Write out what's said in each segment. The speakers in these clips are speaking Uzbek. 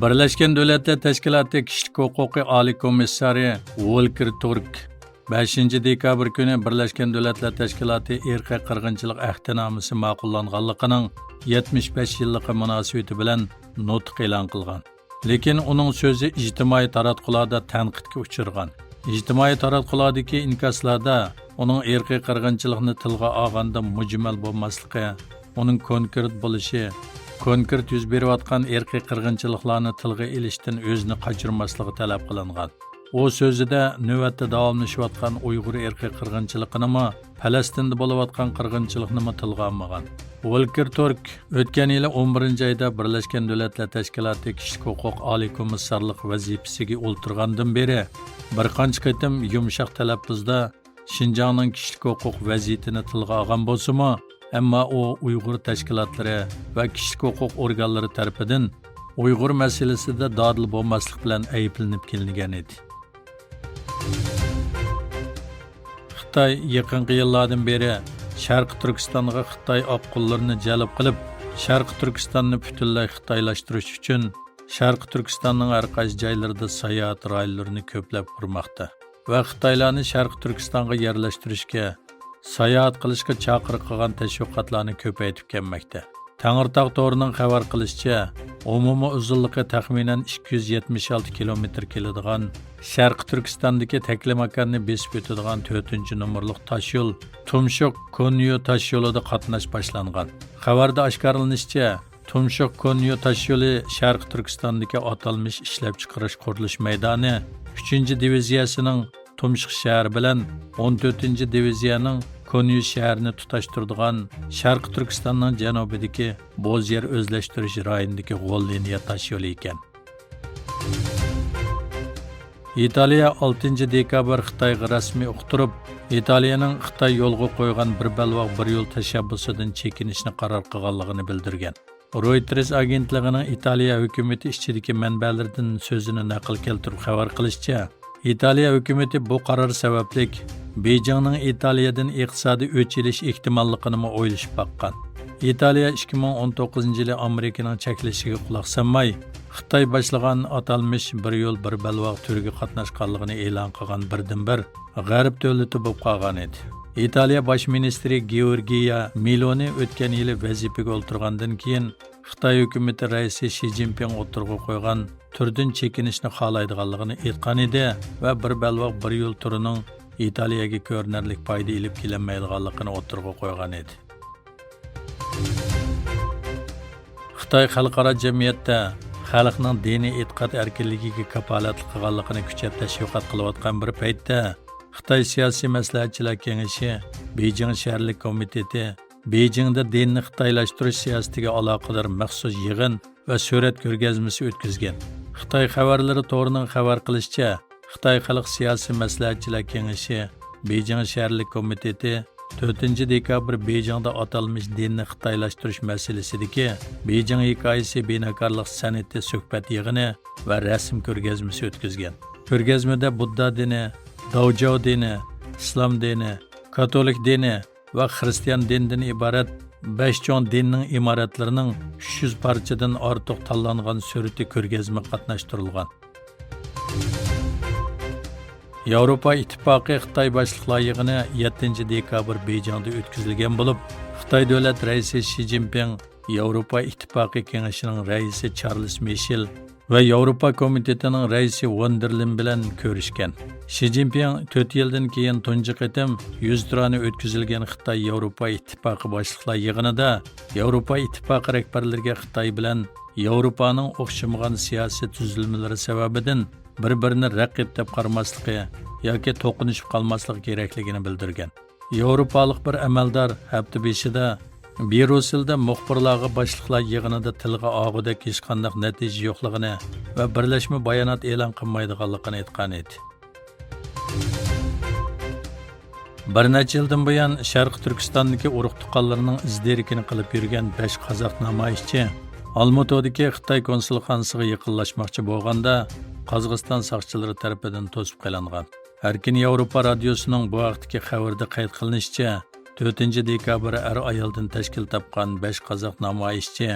Birleşken Devletler Teşkilatı Kişilik Hukuki Ali Komissari Volker Turk 5 dekabr günü Birleşken Devletler Teşkilatı irqiy qirg'inchilik ahdnomasi ma'qullanganligining 75 yilligi munosabati bilan nutq e'lon qilgan. Lekin uning so'zi ijtimoiy taratqularda tanqidga uchirgan. Ijtimoiy taratqulardagi inkaslarda uning irqiy qirg'inchilikni tilga olganda mujmal bo'lmasligi, uning konkret bo'lishi, konkret yuz berayotgan irqiy qirg'inchiliklarni tilga ilishdan o'zini qochirmasligi talab qilingan. O sözüdə növbətdə davamlaşıyotgan Uyğur irqiy qirg'inchiligini, Falastinda bo'layotgan qirg'inchilikni tilga olmagan. Volker Turk o'tgan yil 11 oyda Birleşken Devletler Teşkilatı Kişilik Huquq Oliy Komissarlik vazifasiga o'ltirgandan beri bir qancha qitim yumshoq talaffuzda Şinjanning kişilik huquq vaziyatini tilga olgan bo'lsa-mu, ammo u Uyg'ur tashkilotlari va kişilik huquq organlari tarafidan Uyg'ur masalasida dodil bo'lmaslik bilan ayblanib kelingan edi. Xitoy yaqinqi yillardan beri Sharqi Turkistonga Xitoy oqqullarini jalb qilib, Sharqi Turkistonni butunlay xitoylashtirish uchun Sharqi Turkistonning har qaysi joylarida sayohat rayonlarini ko'plab qurmoqda va Xitoylarni Sharqi Turkistonga yerlashtirishga, sayohat qilishga chaqiriq qilgan tashviqotlarni ko'paytib kelmoqda. Tangirtaq to'rining xabar qilishicha, umumiy uzunligi taxminan 276 kilometr keladigan Sharqi Turkistondagi Taklimakanni besib o'tadigan 4-nomerlik tosh yo'l Tumshuq Konyo tosh yo'lida qatnash boshlangan. Xabarda oshkorlanishicha, Tumshuq Konyo tosh yo'li Sharqi Turkistondagi atalmish ishlab chiqarish qurilish maydoni 3-diviziyasining Tumshuq shahri bilan 14-diviziyaning Konyo shahrini tutashtiradigan Sharqi Turkistonning janubidagi Bo'zyer o'zlashtirish rayonidagi g'ol liniya tosh yo'li ekan. Italiya 6 dekabr Xitoyga rasmiy uqtirib, Italiyaning Xitoy yo'lga qo'ygan bir balvoq bir yo'l tashabbusidan chekinishni qaror qilganligini bildirgan. Reuters agentligining Italiya hukumati ichidagi manbalardan so'zini naql keltirib xabar qilishicha, Italiya hukumati bu qaror sababli Beijingning Italiyadan iqtisodiy o'ch olish ehtimolligini o'ylashib baqqan. Italiya 2019-yili Amerikaning cheklashiga quloq solmay, Xitoy boshlagan atalmish bir yo'l bir balvoq turiga qatnashganligini e'lon qilgan birdan-bir g'arb davlati bo'lib qolgan edi. Italiya bosh ministri Giorgia Meloni o'tgan yili vazifaga o'tirgandan keyin Xitoy hukumati raisi Xi Jinping o'tirg'i qo'ygan turdan chekinishni xohlaydiganligini aytgan edi va bir balvoq bir yo'l turining Italiyaga ko'rinarli foyda ilib kelinmaydiganligini o'tirg'i qo'ygan edi. Xitoy xalqaro jamiyatda xalqning diniy e'tiqod erkinligiga kafolatlik qilganligini kuchab tashviqot qilayotgan bir paytda Xitoy siyosiy maslahatchilar kengashi Beijing shaharlik komiteti Beijingda dinni xitoylashtirish siyosatiga aloqador maxsus yig'in va surat ko'rgazmasi o'tkazgan. Xitoy xabarlari to'rining xabar qilishicha, Xitoy xalq siyosiy maslahatchilar kengashi Beijing shaharlik komiteti 4 dekabr Beijingda atalmish dinni xitoylashtirish masalasidagi Beijing hikoyasi binokorlik san'ati suhbat yig'ini va rasm ko'rgazmasi o'tkazgan. Ko'rgazmada Budda dini, Daojao dini, Islom dini, Katolik dini va Xristian dinidan iborat 5 cho'ng dinning imoratlarining 300 parchadan ortiq tanlangan surati ko'rgazma qatnashtirilgan. Yevropa İttifaqı Xitoy boshliqlar yig'ini 7 dekabr Beijingda o'tkazilgan bo'lib, Xitoy davlat raisi Xi Jinping, Yevropa İttifaqı kengashining raisi Charles Michel va Yevropa komitetining raisi von der Leyen bilan ko'rishgan. Xi Jinping 4 yildan keyin tunji qitim 100 turani o'tkazilgan Xitoy Yevropa İttifaqı boshliqlar yig'inida Yevropa İttifaqı rahbarlariga Xitoy bilan Yevropaning o'xshamagan siyosiy tuzilmalari sababidan bir-birini raqib deb qaramasligi yoki to'qinishib qolmasligi kerakligini bildirgan. Yevropalik bir amaldor hafta beshida Bruselda muxbirlarga boshliqlar yig'inida tilga og'udek hech qanday natija yo'qligini va birlashma bayonot e'lon qilmaydiganligini aytgan edi. Bir necha yildan buyon Sharqi Turkistondagi urug' tuqqanlarning izdirikini qilib yurgan 5 qozoq namoyishchi Almatodagi Xitoy konsulxonasiga yaqinlashmoqchi bo'lganda Qozog'iston soqchilari tarafidan to'sib qo'yilgan. Erkin Yevropa radiosining bu vaqtdagi xabarda qayd qilinishicha, 4 dekabr ayoldan tashkil topgan 5 qozoq namoyishchi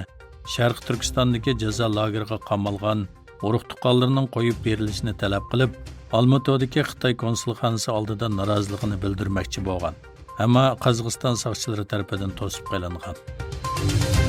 Sharq Turkistondagi jazo lageriga qamalgan urug' tuqqanlarning qo'yib berilishini talab qilib, Almatodagi Xitoy konsulxonasi oldida noroziligini bildirmoqchi bo'lgan. Ammo Qozog'iston soqchilari tomonidan to'sib qo'yilgan.